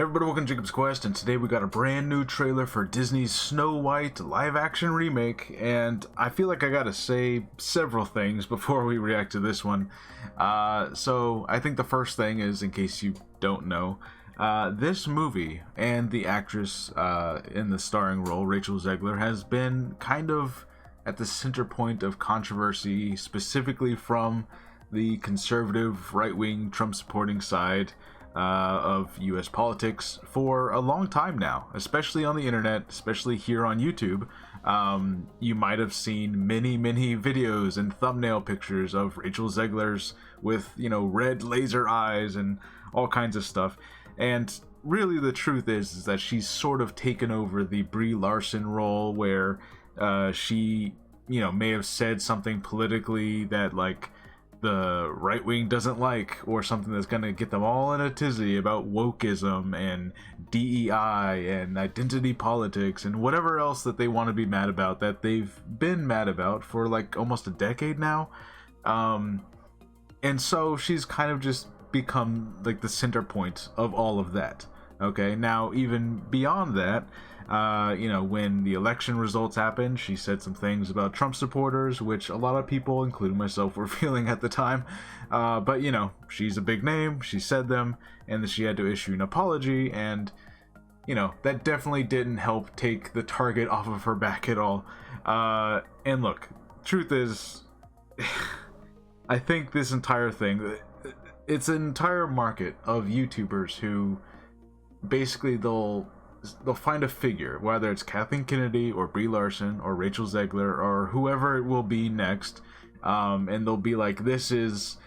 everybody, welcome to Jacob's Quest, and today we got a brand new trailer for Disney's Snow White live-action remake, and I feel like I gotta say several things before we react to this one. So I think the first thing is, in case you don't know, this movie and the actress in the starring role, Rachel Zegler, has been kind of at the center point of controversy, specifically from the conservative, right-wing, Trump-supporting side of US politics for a long time now, especially on the internet, especially here on YouTube. You might have seen many videos and thumbnail pictures of Rachel Zegler's with, red laser eyes and all kinds of stuff. And really the truth is that she's sort of taken over the Brie Larson role, where she, may have said something politically that, like, the right wing doesn't like, or something that's gonna get them all in a tizzy about wokeism and DEI and identity politics and whatever else that they want to be mad about, that they've been mad about for like almost a decade now. And so she's kind of just become like the center point of all of that. Okay, now even beyond that, when the election results happened, she said some things about Trump supporters, which a lot of people, including myself, were feeling at the time. But she's a big name, she said them, and then she had to issue an apology, and that definitely didn't help take the target off of her back at all. And look, truth is, I think this entire thing, it's an entire market of YouTubers who basically they'll find a figure, whether it's Kathleen Kennedy or Brie Larson or Rachel Zegler or whoever it will be next, and they'll be like, this is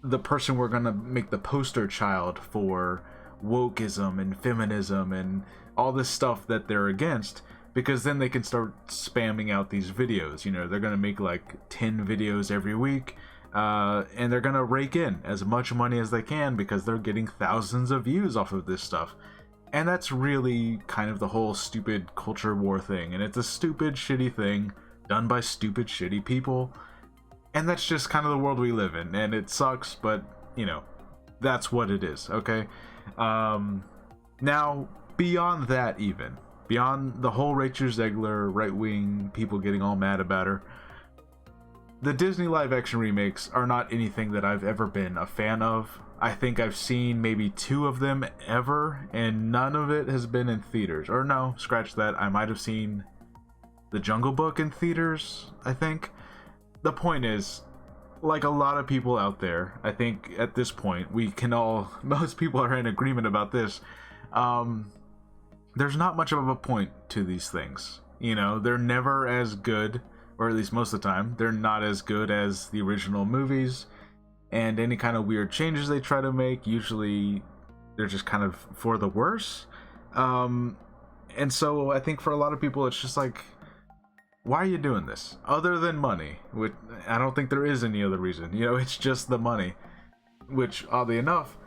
the person we're gonna make the poster child for wokeism and feminism and all this stuff that they're against, because then they can start spamming out these videos. They're gonna make like 10 videos every week, and they're gonna rake in as much money as they can because they're getting thousands of views off of this stuff. And that's really kind of the whole stupid culture war thing, and it's a stupid, shitty thing done by stupid, shitty people, and that's just kind of the world we live in, and it sucks, but that's what it is. Okay. Now beyond that, even beyond the whole Rachel Zegler right-wing people getting all mad about her, the Disney live-action remakes are not anything that I've ever been a fan of. I think I've seen maybe 2 of them ever, and none of it has been in theaters. Or no, scratch that, I might have seen The Jungle Book in theaters, I think. The point is, like a lot of people out there, I think at this point, most people are in agreement about this, there's not much of a point to these things. They're never as good, or at least most of the time, they're not as good as the original movies. And any kind of weird changes they try to make, usually they're just kind of for the worse. And so I think for a lot of people, it's just like, why are you doing this? Other than money, which I don't think there is any other reason. It's just the money. Which, oddly enough,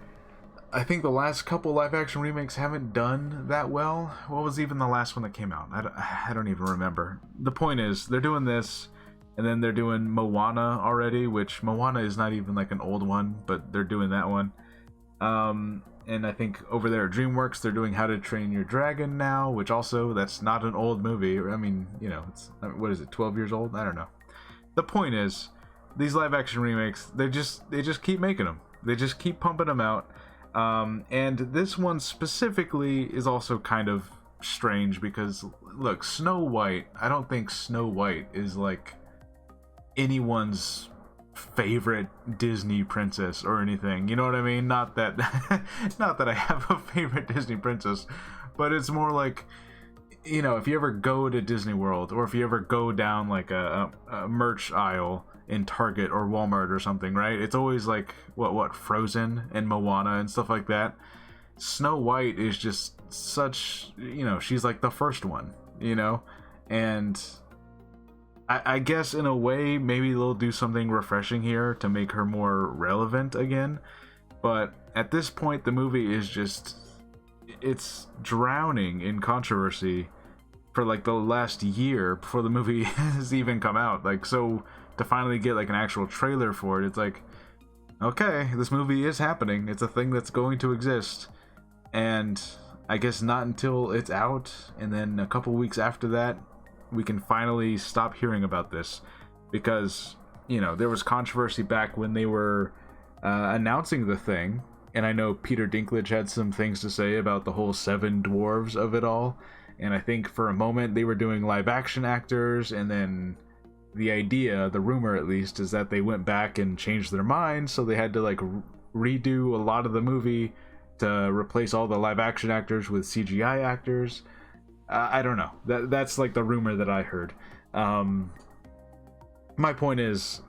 I think the last couple live-action remakes haven't done that well. What was even the last one that came out? I don't even remember. The point is, they're doing this, and then they're doing Moana already, which Moana is not even like an old one, but they're doing that one. And I think over there at DreamWorks, they're doing How to Train Your Dragon now, which also, that's not an old movie. I mean, it's, what is it, 12 years old? I don't know. The point is, these live-action remakes, they just keep making them. They just keep pumping them out. And this one specifically is also kind of strange because, look, Snow White, I don't think Snow White is like anyone's favorite Disney princess or anything, you know what I mean? Not that not that I have a favorite Disney princess, but it's more like, if you ever go to Disney World, or if you ever go down like a merch aisle in Target or Walmart or something, right? It's always like what Frozen and Moana and stuff like that. Snow White is just such, she's like the first one, and I guess in a way, maybe they'll do something refreshing here to make her more relevant again. But at this point, the movie is it's drowning in controversy for like the last year before the movie has even come out. Like, so to finally get like an actual trailer for it, it's like, okay, this movie is happening. It's a thing that's going to exist. And I guess not until it's out, and then a couple weeks after that, we can finally stop hearing about this, because, you know, there was controversy back when they were announcing the thing, and I know Peter Dinklage had some things to say about the whole seven dwarves of it all, and I think for a moment they were doing live action actors, and then the idea, the rumor at least, is that they went back and changed their minds, so they had to like redo a lot of the movie to replace all the live action actors with CGI actors. I don't know. That's like the rumor that I heard. My point is,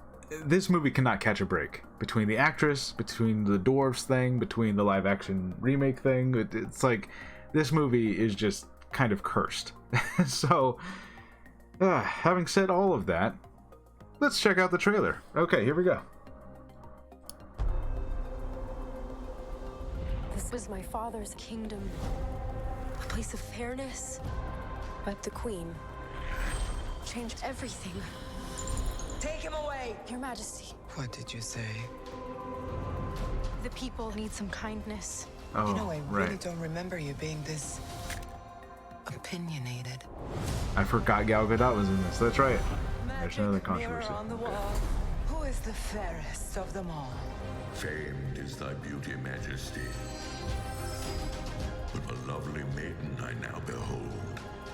this movie cannot catch a break. Between the actress, between the dwarves thing, between the live action remake thing, it's like this movie is just kind of cursed. So, having said all of that, let's check out the trailer. Okay, here we go. This was my father's kingdom, a place of fairness, but the Queen changed everything. Take him away! Your Majesty, What did you say? the people need some kindness. Oh, You know, I really right. don't remember you being this opinionated. I forgot Gal Gadot was in this. That's right. There's another Magic mirror controversy. on the wall. Who is the fairest of them all? Famed is thy beauty, Majesty. But a lovely maiden I now behold.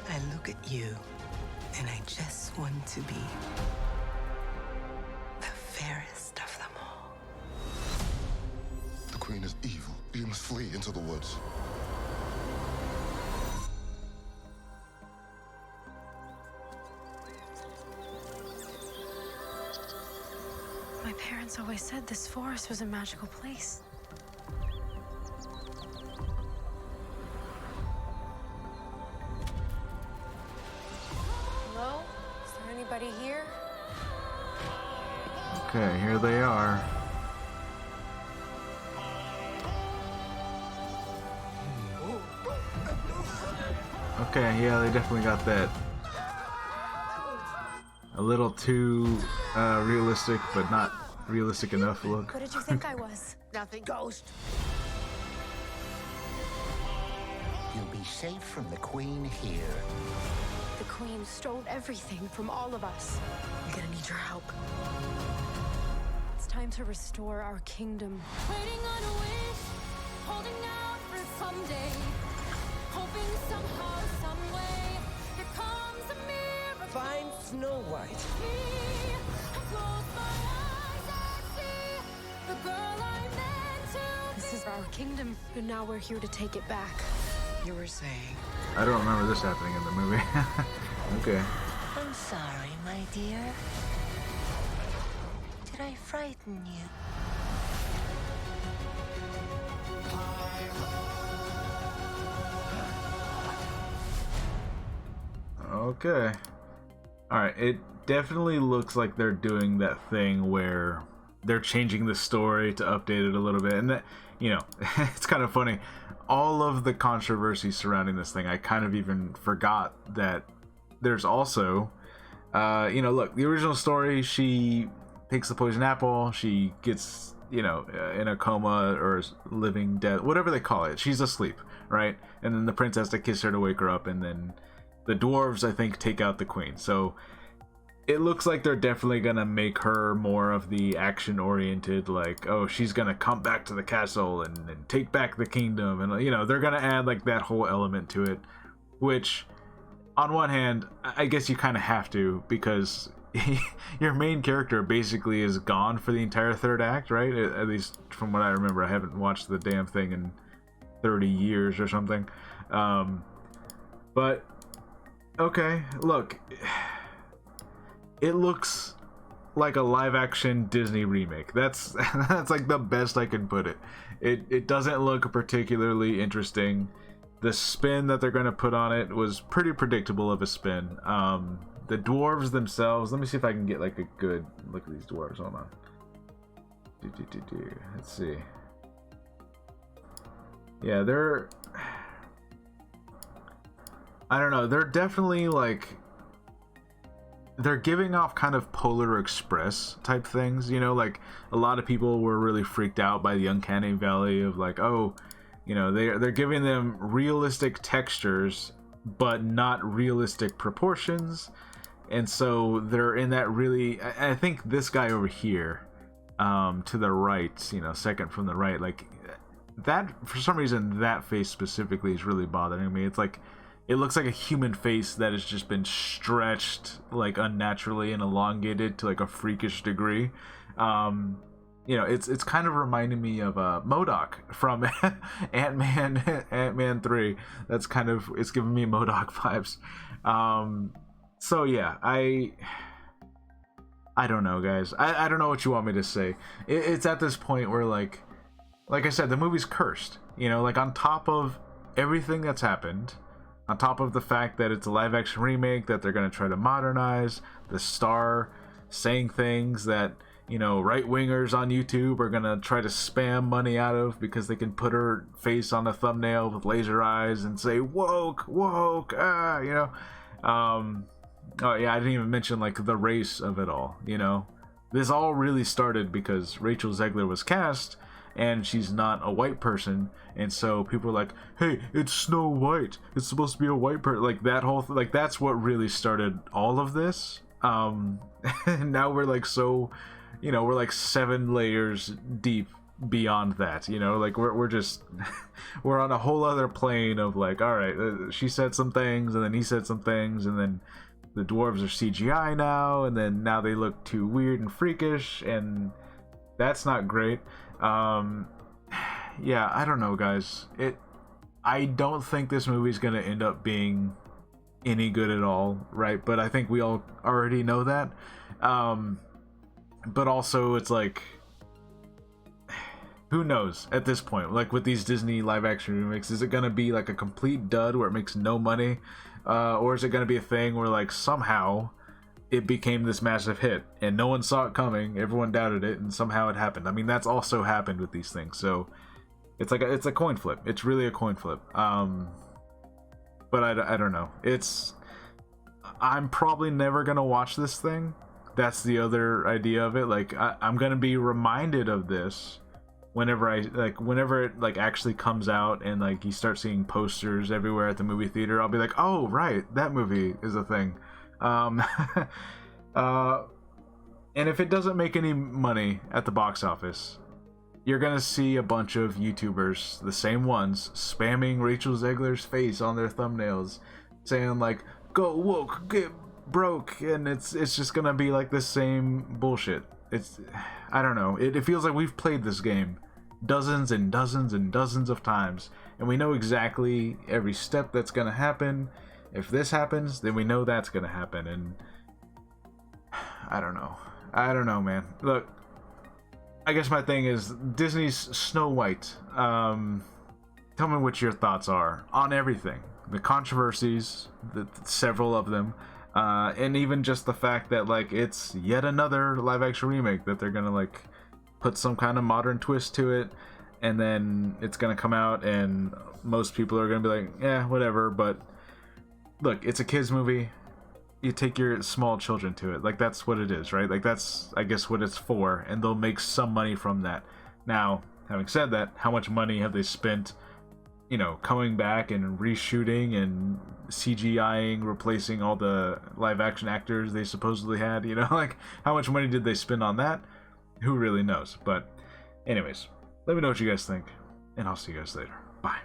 I look at you, and I just want to be the fairest of them all. The Queen is evil. You must flee into the woods. My parents always said this forest was a magical place. Hello? Is there anybody here? Okay, here they are. Okay, yeah, they definitely got that a little too realistic, but not realistic enough look. What did you think I was? Nothing. Ghost. You'll be safe from the Queen here. The Queen stole everything from all of us. I'm gonna need your help. It's time to restore our kingdom. Waiting on a wish, holding out for someday, hoping somehow, some way, here comes a miracle. Find Snow White. I close my eyes and see the girl I meant to This is our kingdom, and now we're here to take it back. You were saying. I don't remember this happening in the movie. Okay. I'm sorry, my dear. Did I frighten you? Okay. Alright, it definitely looks like they're doing that thing where they're changing the story to update it a little bit. And that, you know, it's kind of funny. All of the controversy surrounding this thing, I kind of even forgot that there's also, you know, look, the original story, she takes the poison apple, she gets, you know, in a coma or living death, whatever they call it. She's asleep, right? And then the prince has to kiss her to wake her up, and then the dwarves, I think, take out the queen. So it looks like they're definitely gonna make her more of the action-oriented, like, oh, she's gonna come back to the castle and take back the kingdom, and, you know, they're gonna add like that whole element to it, which on one hand, I guess you kind of have to, because your main character basically is gone for the entire third act, right? At least from what I remember. I haven't watched the damn thing in 30 years or something. But okay, look, it looks like a live-action Disney remake. That's like the best I can put it. It doesn't look particularly interesting. The spin that they're going to put on it was pretty predictable of a spin. The dwarves themselves, let me see if I can get like a good look at these dwarves. Hold on. Let's see. Yeah, they're, I don't know, they're definitely like, they're giving off kind of Polar Express type things, you know, like a lot of people were really freaked out by the Uncanny Valley of like, oh, You know, they're giving them realistic textures, but not realistic proportions. And so they're in that really... I think this guy over here, to the right, you know, second from the right, like, that, for some reason, that face specifically is really bothering me. It's like, it looks like a human face that has just been stretched, like, unnaturally and elongated to, like, a freakish degree. You know, it's kind of reminding me of MODOK from Ant-Man 3. That's kind of, it's giving me MODOK vibes. So yeah, I don't know, guys. I don't know what you want me to say. It's at this point where, like I said, the movie's cursed. You know, like, on top of everything that's happened, on top of the fact that it's a live action remake that they're going to try to modernize, the star saying things that, you know, right-wingers on YouTube are gonna try to spam money out of because they can put her face on a thumbnail with laser eyes and say woke, you know. Oh yeah, I didn't even mention, like, the race of it all, you know. This all really started because Rachel Zegler was cast and she's not a white person, and so people are like, hey, it's Snow White, it's supposed to be a white person. Like, that whole like, that's what really started all of this. Now we're like, so, you know, we're like 7 layers deep beyond that, you know, like, we're just we're on a whole other plane of, like, all right, she said some things and then he said some things, and then the dwarves are CGI now, and then now they look too weird and freakish, and that's not great. Yeah, I don't know, guys. I don't think this movie's gonna end up being any good at all, right? But I think we all already know that. But also, it's like, who knows at this point? Like, with these Disney live action remakes, is it gonna be like a complete dud where it makes no money, or is it gonna be a thing where, like, somehow it became this massive hit and no one saw it coming, everyone doubted it, and somehow it happened? I mean, that's also happened with these things, so it's like it's a coin flip. It's really a coin flip. But I don't know. I'm probably never gonna watch this thing. That's the other idea of it. Like, I'm gonna be reminded of this whenever it, like, actually comes out, and, like, you start seeing posters everywhere at the movie theater. I'll be like, oh right, that movie is a thing. And if it doesn't make any money at the box office, you're gonna see a bunch of YouTubers, the same ones, spamming Rachel Zegler's face on their thumbnails, saying, like, go woke, get broke, and it's just gonna be like the same bullshit. I don't know, it feels like we've played this game dozens and dozens and dozens of times, and we know exactly every step that's gonna happen. If this happens, then we know that's gonna happen, and I don't know, man. Look, I guess my thing is Disney's Snow White. Tell me what your thoughts are on everything, the controversies, several of them, and even just the fact that, like, it's yet another live action remake that they're gonna, like, put some kind of modern twist to it, and then it's gonna come out and most people are gonna be like, yeah, whatever. But look, it's a kids movie. You take your small children to it. Like, that's what it is, right? Like, that's, I guess, what it's for, and they'll make some money from that. Now, having said that, how much money have they spent, you know, coming back and reshooting and CGIing, replacing all the live action actors they supposedly had, you know? Like, how much money did they spend on that? Who really knows? But anyways, let me know what you guys think, and I'll see you guys later. Bye.